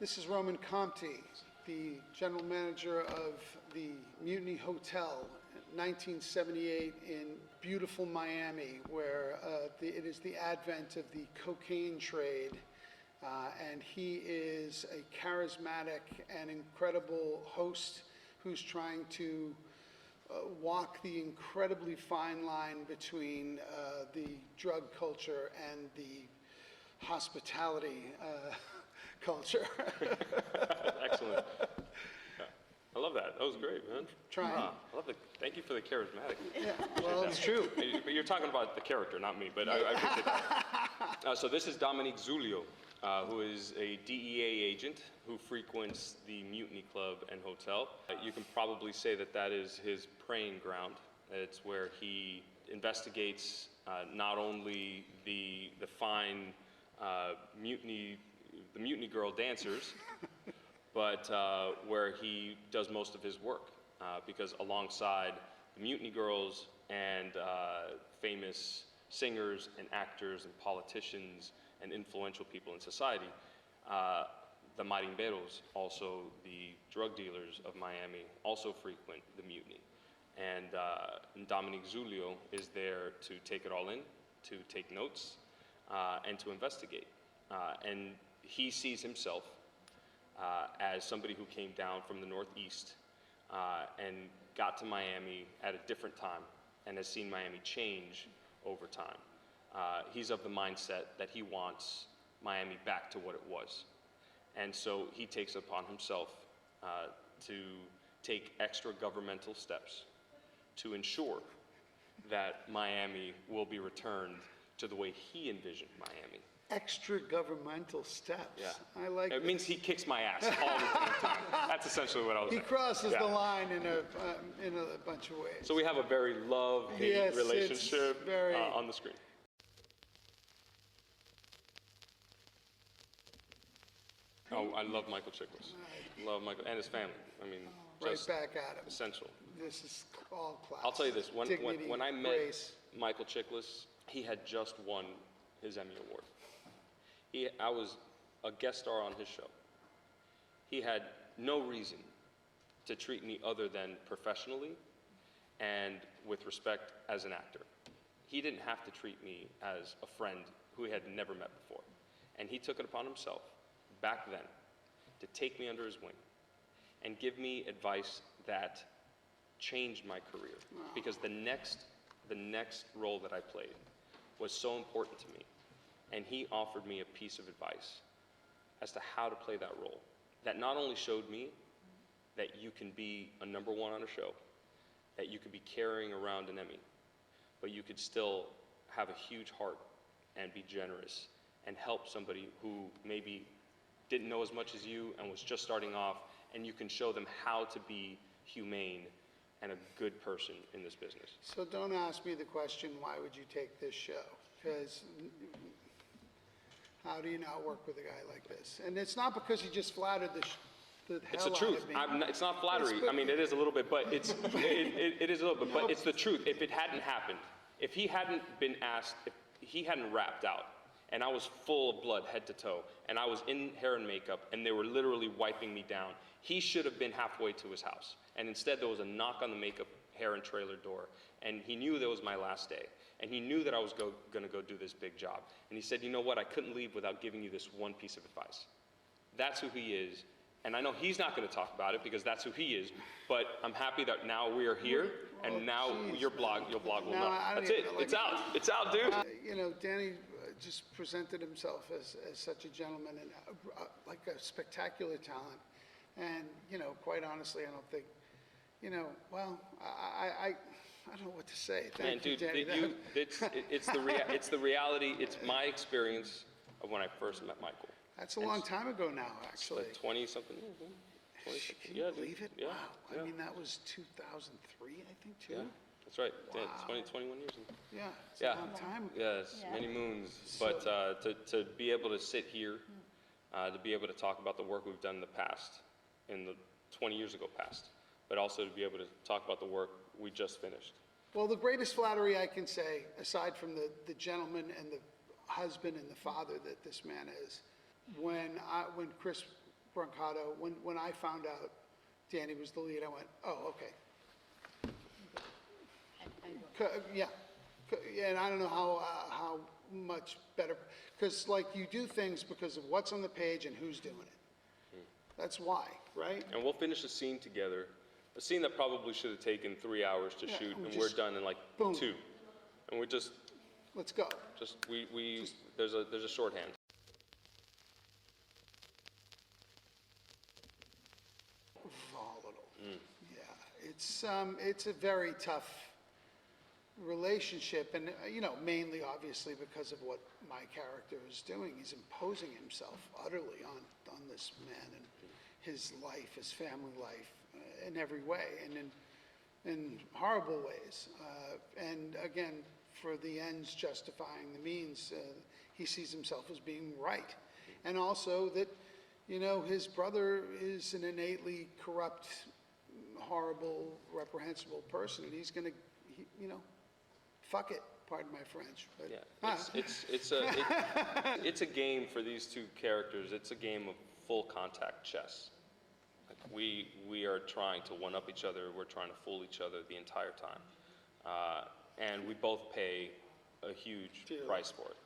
This is Roman Comte, the general manager of the Mutiny Hotel, 1978 in beautiful Miami, where it is the advent of the cocaine trade. And he is a charismatic and incredible host who's trying to walk the incredibly fine line between the drug culture and the hospitality culture. Excellent. Yeah. I love that. That was great, man. Trying. I love it. Thank you for the charismatic. Yeah, well, it's true. But you're talking about the character, not me, but I appreciate that. So this is Dominique Zulio, who is a DEA agent who frequents the Mutiny Club and Hotel. You can probably say that that is his preying ground. It's where he investigates not only the fine mutiny girl dancers, but where he does most of his work. Because alongside the mutiny girls and famous singers and actors and politicians and influential people in society, the marimberos, also the drug dealers of Miami, also frequent the mutiny. And Dominique Zulio is there to take it all in, to take notes, and to investigate. And he sees himself as somebody who came down from the Northeast and got to Miami at a different time and has seen Miami change over time. He's of the mindset that he wants Miami back to what it was. And so he takes upon himself to take extra governmental steps to ensure that Miami will be returned to the way he envisioned Miami. Extra governmental steps. Yeah. I like it. Means he kicks my ass all the time. That's essentially what I was saying. He crosses the line in a bunch of ways. So we have a very love-hate relationship on the screen. Oh, I love Michael Chiklis. Love Michael and his family. I mean, right back at him. Essential. This is all class. I'll tell you this. When I met grace. Michael Chiklis, he had just won his Emmy Award. I was a guest star on his show. He had no reason to treat me other than professionally and with respect as an actor. He didn't have to treat me as a friend who he had never met before. And he took it upon himself back then to take me under his wing and give me advice that changed my career. Because the next role that I played was so important to me. And he offered me a piece of advice as to how to play that role that not only showed me that you can be a #1 on a show, that you could be carrying around an Emmy, but you could still have a huge heart and be generous and help somebody who maybe didn't know as much as you and was just starting off, and you can show them how to be humane and a good person in this business. So don't ask me the question, why would you take this show? Because how do you not work with a guy like this? And it's not because he just flattered the hell It's the truth. out of me. It's not flattery. I mean, it is a little bit, but it is a little bit, but it's the truth. If it hadn't happened, if he hadn't been asked, if he hadn't rapped out, and I was full of blood head to toe, and I was in hair and makeup, and they were literally wiping me down, he should have been halfway to his house. And instead there was a knock on the makeup, hair, and trailer door, and he knew that was my last day. And he knew that I was gonna go do this big job. And he said, you know what, I couldn't leave without giving you this one piece of advice. That's who he is. And I know he's not gonna talk about it because that's who he is, but I'm happy that now we are here, and now your blog will know. That's it, it's out, dude. You know, Danny just presented himself as such a gentleman and like a spectacular talent. And, you know, quite honestly, I don't think, you know, well, I don't know what to say. Thank you, Danny. It's the reality. It's my experience of when I first met Michael. That's a long time ago now, actually. Like 20-something years. Can you believe it? Yeah. Wow. I mean, that was 2003, I think, too. Yeah, that's right. Wow. 21 years. Yeah, it's a long time ago. Yes, many moons. But to be able to sit here, to be able to talk about the work we've done in the past, in the 20 years ago past, but also to be able to talk about the work we just finished. Well, the greatest flattery I can say, aside from the gentleman and the husband and the father that this man is, when Chris Brancato, when I found out Danny was the lead, I went, oh, okay. Yeah, and I don't know how much better, because like you do things because of what's on the page and who's doing it. That's why, right? And we'll finish a scene together, a scene that probably should have taken 3 hours to shoot, and we're done in like boom. 2. And we're just, Let's go. there's a shorthand. Volatile. Yeah, it's a very tough relationship, and mainly obviously because of what my character is doing. He's imposing himself utterly on this man and his life, his family life, in every way, and in horrible ways. And again, for the ends justifying the means, he sees himself as being right, and also that his brother is an innately corrupt, horrible, reprehensible person, and he's going to, fuck it. Pardon my French. But, yeah, it's a game for these two characters. It's a game of full contact chess. Like we are trying to one up each other. We're trying to fool each other the entire time, and we both pay a huge price for it.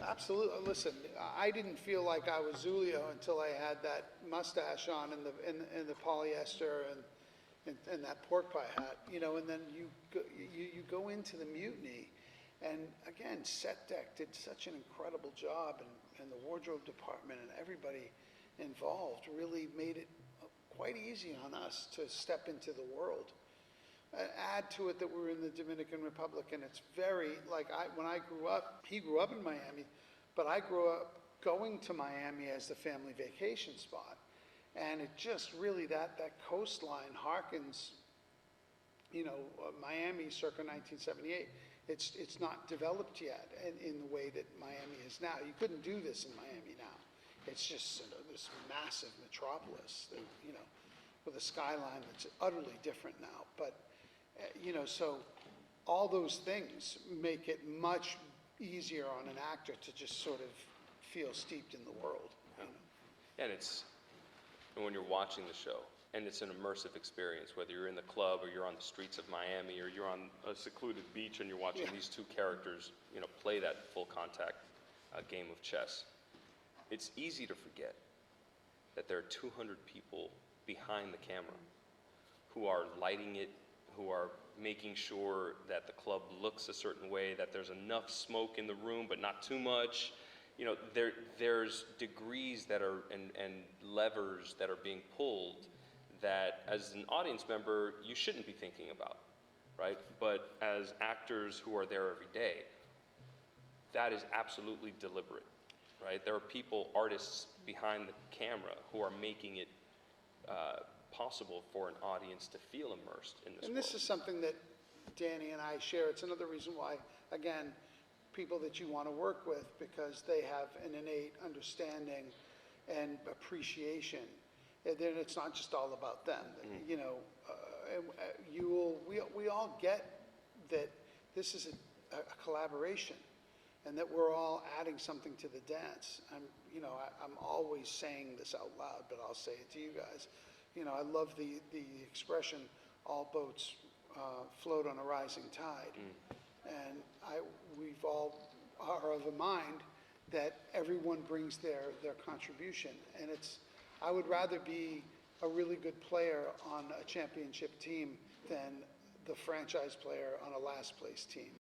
Absolutely. Listen, I didn't feel like I was Zulio until I had that mustache on and the polyester and that pork pie hat, and then you go into the mutiny, and again, set deck did such an incredible job, and the wardrobe department and everybody involved really made it quite easy on us to step into the world. Add to it that we're in the Dominican Republic, and it's very, like, when I grew up, he grew up in Miami, but I grew up going to Miami as the family vacation spot. And it just really, that coastline harkens, Miami circa 1978. It's not developed yet in the way that Miami is now. You couldn't do this in Miami now. It's just this massive metropolis that, with a skyline that's utterly different now. But so all those things make it much easier on an actor to just sort of feel steeped in the world. And when you're watching the show, and it's an immersive experience, whether you're in the club or you're on the streets of Miami or you're on a secluded beach and you're watching these two characters, play that full contact game of chess, it's easy to forget that there are 200 people behind the camera who are lighting it, who are making sure that the club looks a certain way, that there's enough smoke in the room but not too much. There's degrees that are and levers that are being pulled that as an audience member you shouldn't be thinking about, right? But as actors who are there every day, that is absolutely deliberate, right? There are people, artists behind the camera who are making it possible for an audience to feel immersed in this world. And this is something that Danny and I share. It's another reason why, again, people that you want to work with, because they have an innate understanding and appreciation. And then it's not just all about them. We all get that this is a collaboration, and that we're all adding something to the dance. I'm always saying this out loud, but I'll say it to you guys. I love the expression, all boats float on a rising tide. And we've all are of a mind that everyone brings their contribution. And I would rather be a really good player on a championship team than the franchise player on a last place team.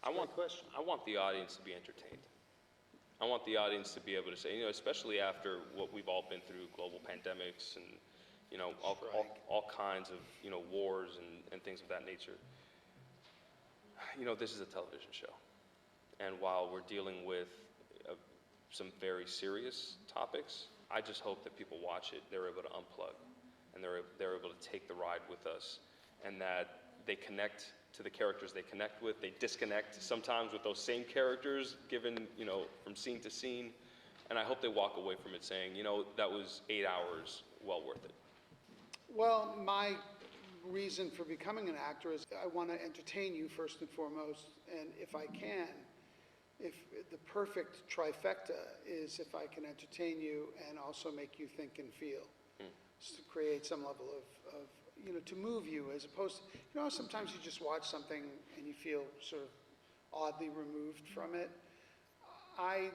I want the audience to be entertained. I want the audience to be able to say, especially after what we've all been through, global pandemics and, all kinds of, wars and things of that nature. This is a television show. And while we're dealing with some very serious topics, I just hope that people watch it, they're able to unplug, and they're able to take the ride with us, and that they connect to the characters they connect with. They disconnect sometimes with those same characters given, from scene to scene. And I hope they walk away from it saying, that was 8 hours well worth it. Well, my reason for becoming an actor is I want to entertain you first and foremost, and if I can, if the perfect trifecta is if I can entertain you and also make you think and feel, just to create some level of to move you, as opposed to, sometimes you just watch something and you feel sort of oddly removed from it. I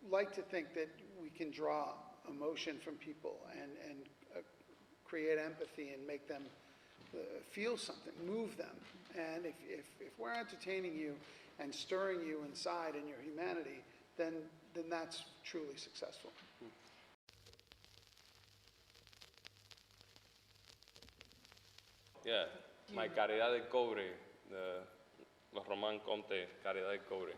like to think that we can draw emotion from people and create empathy and make them feel something, move them. And if we're entertaining you and stirring you inside in your humanity, then that's truly successful. Yeah, my caridad de cobre, los Román Comte, caridad de cobre.